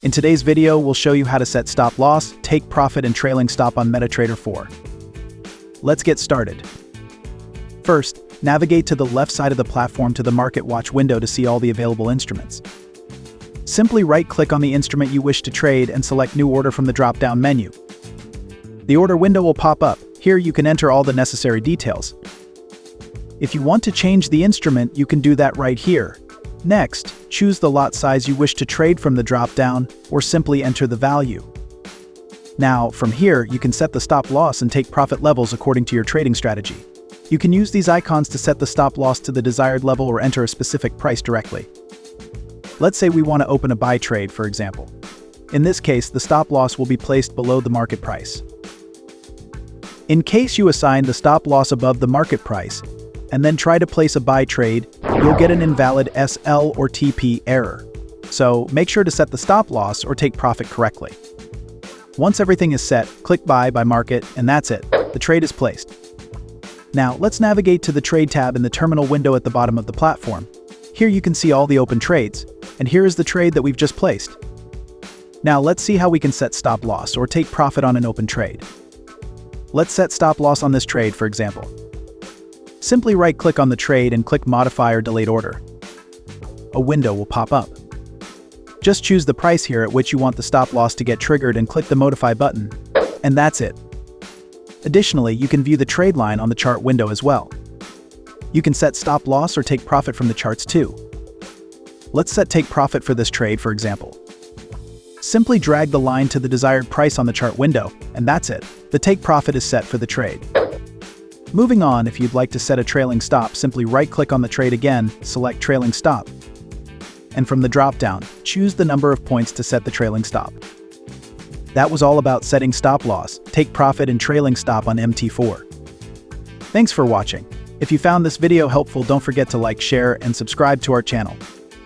In today's video, we'll show you how to set stop loss, take profit, and trailing stop on MetaTrader 4. Let's get started. First, navigate to the left side of the platform to the Market Watch window to see all the available instruments. Simply right-click on the instrument you wish to trade and select New Order from the drop-down menu. The order window will pop up. Here you can enter all the necessary details. If you want to change the instrument, you can do that right here. Next, choose the lot size you wish to trade from the drop-down, or simply enter the value. Now, from here, you can set the stop loss and take profit levels according to your trading strategy. You can use these icons to set the stop loss to the desired level or enter a specific price directly. Let's say we want to open a buy trade, for example. In this case, the stop loss will be placed below the market price. In case you assign the stop loss above the market price, and then try to place a buy trade, you'll get an invalid SL or TP error. So make sure to set the stop loss or take profit correctly. Once everything is set, click Buy by Market, and that's it. The trade is placed. Now let's navigate to the Trade tab in the terminal window at the bottom of the platform. Here you can see all the open trades, and here is the trade that we've just placed. Now let's see how we can set stop loss or take profit on an open trade. Let's set stop loss on this trade, for example. Simply right-click on the trade and click Modify or Delete Order. A window will pop up. Just choose the price here at which you want the stop loss to get triggered and click the Modify button. And that's it. Additionally, you can view the trade line on the chart window as well. You can set stop loss or take profit from the charts too. Let's set take profit for this trade, for example. Simply drag the line to the desired price on the chart window, and that's it. The take profit is set for the trade. Moving on, if you'd like to set a trailing stop, simply right-click on the trade again, select Trailing Stop. And from the drop-down, choose the number of points to set the trailing stop. That was all about setting stop loss, take profit, and trailing stop on MT4. Thanks for watching. If you found this video helpful, don't forget to like, share, and subscribe to our channel.